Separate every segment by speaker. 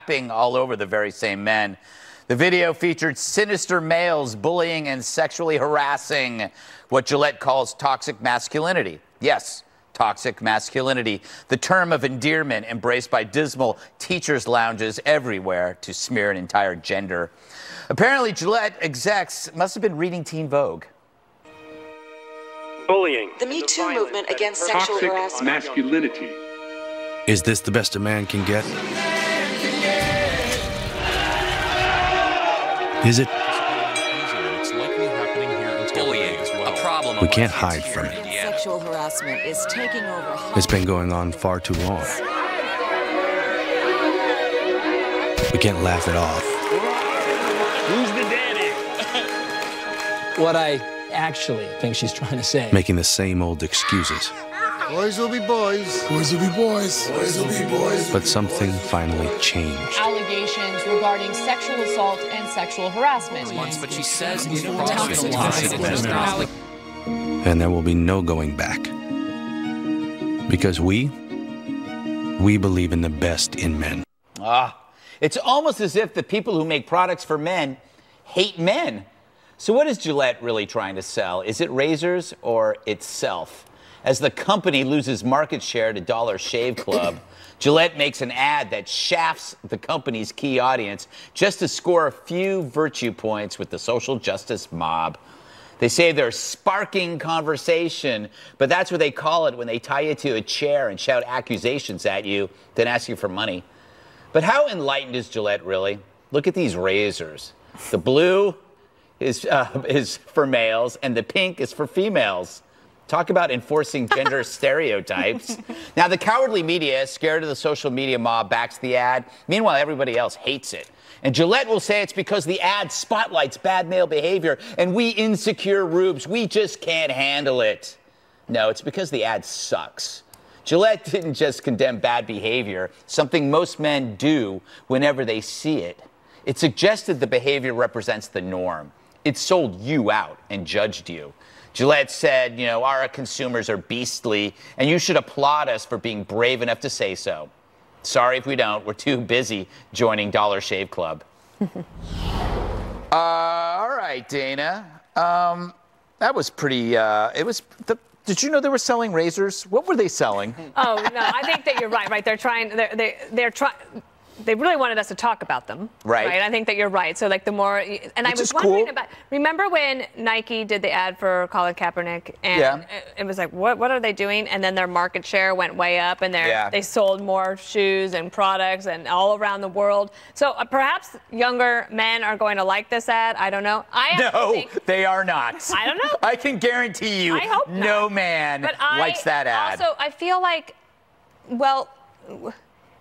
Speaker 1: all over the very same men. The video featured sinister males bullying and sexually harassing what Gillette calls toxic masculinity. Yes, toxic masculinity, the term of endearment embraced by dismal teachers' lounges everywhere to smear an entire gender. Apparently, Gillette execs must have been reading Teen Vogue.
Speaker 2: Bullying.
Speaker 3: The Me Too movement against sexual harassment.
Speaker 2: Toxic masculinity.
Speaker 4: Is this the best a man can get? Is it?
Speaker 5: It's likely happening here in bullying, a problem.
Speaker 4: We can't hide from it.
Speaker 3: Sexual harassment is taking over.
Speaker 4: It's been going on far too long. We can't laugh it off.
Speaker 2: Who's the daddy?
Speaker 6: What I actually think she's trying to say.
Speaker 4: Making the same old excuses.
Speaker 7: Boys will be boys.
Speaker 8: Boys will be boys. Boys will be boys.
Speaker 4: But something finally changed.
Speaker 9: Allegations regarding sexual assault and sexual harassment.
Speaker 5: But she says it's
Speaker 4: And there will be no going back. Because we believe in the best in men.
Speaker 1: It's almost as if the people who make products for men hate men. So what is Gillette really trying to sell? Is it razors or itself? As the company loses market share to Dollar Shave Club, Gillette makes an ad that shafts the company's key audience just to score a few virtue points with the social justice mob. They say they're sparking conversation, but that's what they call it when they tie you to a chair and shout accusations at you, then ask you for money. But how enlightened is Gillette really? Look at these razors. The blue is for males, and the pink is for females. Talk about enforcing gender stereotypes. Now, the cowardly media, scared of the social media mob, backs the ad. Meanwhile, everybody else hates it. And Gillette will say it's because the ad spotlights bad male behavior, and we insecure rubes, we just can't handle it. No, it's because the ad sucks. Gillette didn't just condemn bad behavior, something most men do whenever they see it. It suggested the behavior represents the norm. It sold you out and judged you. Gillette said, you know, our consumers are beastly, and you should applaud us for being brave enough to say so. Sorry if we don't. We're too busy joining Dollar Shave Club. All right, Dana. That was pretty, did you know they were selling razors? What were they selling?
Speaker 10: Oh, no, I think that you're right, They're trying, they really wanted us to talk about them.
Speaker 1: Right.
Speaker 10: I think that you're right. So, like, the more, and I was wondering about, remember when Nike did the ad for Colin Kaepernick? And it was like, what are they doing? And then their market share went way up, and they sold more shoes and products and all around the world. So, perhaps younger men are going to like this ad. I don't know.
Speaker 1: No, they are not.
Speaker 10: I don't know.
Speaker 1: I can guarantee you no man likes that ad.
Speaker 10: Also, I feel like, well,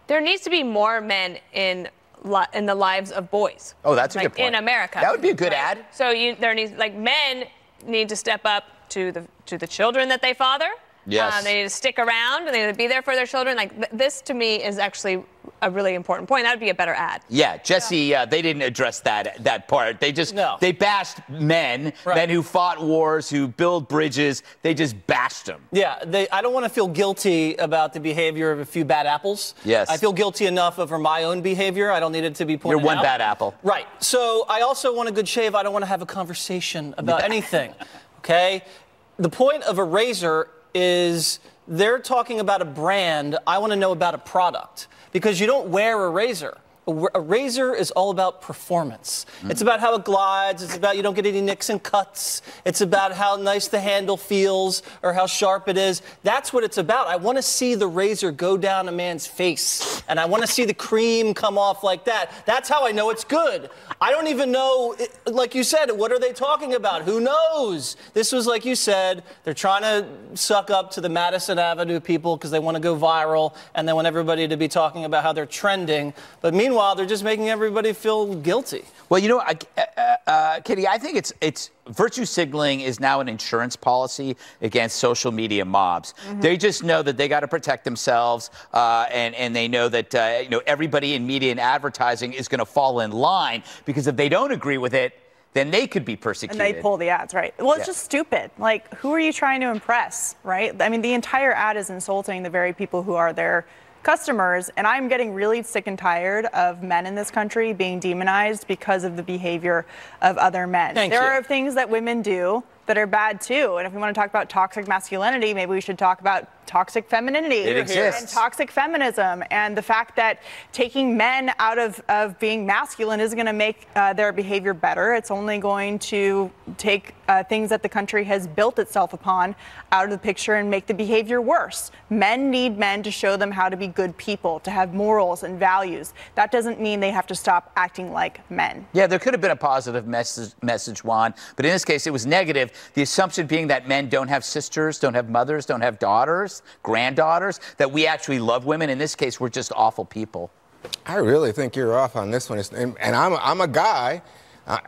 Speaker 10: there needs to be more men in the lives of boys.
Speaker 1: Oh, that's a good point.
Speaker 10: In America.
Speaker 1: That would be a good ad.
Speaker 10: So men need to step up to the children that they father.
Speaker 1: Yes.
Speaker 10: They need to stick around, and they need to be there for their children. Like, this, to me, is actually a really important point. That would be a better ad.
Speaker 1: Yeah, Jesse, they didn't address that part. They just, they bashed men who fought wars, who build bridges. They just bashed them.
Speaker 11: Yeah, I don't want to feel guilty about the behavior of a few bad apples.
Speaker 1: Yes.
Speaker 11: I feel guilty enough over my own behavior. I don't need it to be pointed out.
Speaker 1: You're one bad apple.
Speaker 11: Right. So I also want a good shave. I don't want to have a conversation about anything, okay? The point of a razor is they're talking about a brand. I want to know about a product, because you don't wear a razor. A razor is all about performance. It's about how it glides. It's about you don't get any nicks and cuts. It's about how nice the handle feels or how sharp it is. That's what it's about. I want to see the razor go down a man's face, and I want to see the cream come off like that. That's how I know it's good. I don't even know, like you said, what are they talking about? Who knows? This was, like you said, they're trying to suck up to the Madison Avenue people because they want to go viral, and they want everybody to be talking about how they're trending. But meanwhile, they're just making everybody feel guilty.
Speaker 1: Well, you know, Kitty, I think it's virtue signaling is now an insurance policy against social media mobs. They just know that they got to protect themselves, and they know that everybody in media and advertising is going to fall in line, because if they don't agree with it, then they could be persecuted.
Speaker 12: And they pull the ads, right? Well, it's just stupid. Like, who are you trying to impress, right? I mean, the entire ad is insulting the very people who are their customers, and I'm getting really sick and tired of men in this country being demonized because of the behavior of other men. There are things that women do that are bad too. And if we want to talk about toxic masculinity, maybe we should talk about toxic femininity.
Speaker 1: It exists.
Speaker 12: And toxic feminism, and the fact that taking men out of being masculine isn't going to make their behavior better. It's only going to take things that the country has built itself upon out of the picture and make the behavior worse. Men need men to show them how to be good people, to have morals and values. That doesn't mean they have to stop acting like men.
Speaker 1: Yeah, there could have been a positive message, Juan, but in this case it was negative. The assumption being that men don't have sisters, don't have mothers, don't have daughters, granddaughters, that we actually love women. In this case, we're just awful people.
Speaker 13: I really think you're off on this one. And I'm a guy,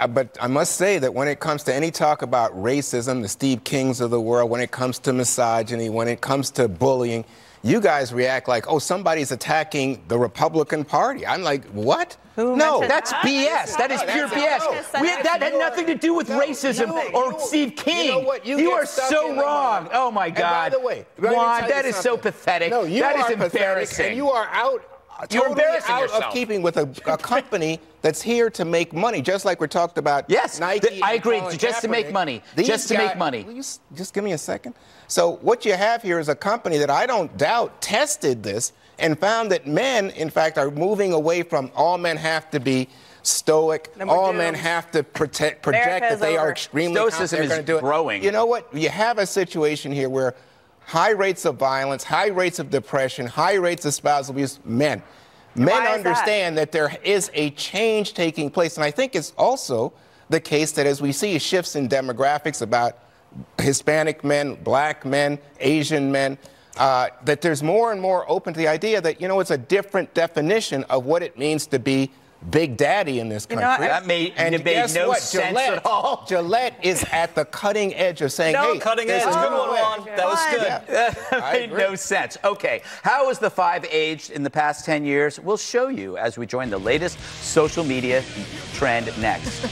Speaker 13: but I must say that when it comes to any talk about racism, the Steve Kings of the world, when it comes to misogyny, when it comes to bullying, you guys react like, oh, somebody's attacking the Republican Party. I'm like, what?
Speaker 1: No, that's BS. That is pure BS. That had nothing to do with racism or Steve King.
Speaker 13: You know what?
Speaker 1: You are so wrong. Oh, my God.
Speaker 13: And by the way,
Speaker 1: Juan, that is so pathetic.
Speaker 13: No, you
Speaker 1: that
Speaker 13: are
Speaker 1: is embarrassing.
Speaker 13: And you are out.
Speaker 1: You're embarrassing
Speaker 13: out
Speaker 1: yourself.
Speaker 13: Of keeping with a company that's here to make money, just like we're talked about.
Speaker 1: Yes,
Speaker 13: Nike.
Speaker 1: I agree. Just to make money. Just to make money.
Speaker 13: Will you just give me a second? So what you have here is a company that I don't doubt tested this and found that men, in fact, are moving away from all men have to be stoic. All men have to project that they are extremely
Speaker 1: Stoicism is growing.
Speaker 13: You know what? You have a situation here where high rates of violence, high rates of depression, high rates of spousal abuse, men. Men understand that there is a change taking place. And I think it's also the case that as we see shifts in demographics about Hispanic men, black men, Asian men, that there's more and more open to the idea that, you know, it's a different definition of what it means to be Big Daddy in this country.
Speaker 1: That made no sense at all.
Speaker 13: Gillette is at the cutting edge of saying, hey,
Speaker 11: cutting edge. Good one, Juan. That was good.
Speaker 1: Yeah. That made no sense. Okay, how has the five aged in the past 10 years? We'll show you as we join the latest social media trend next.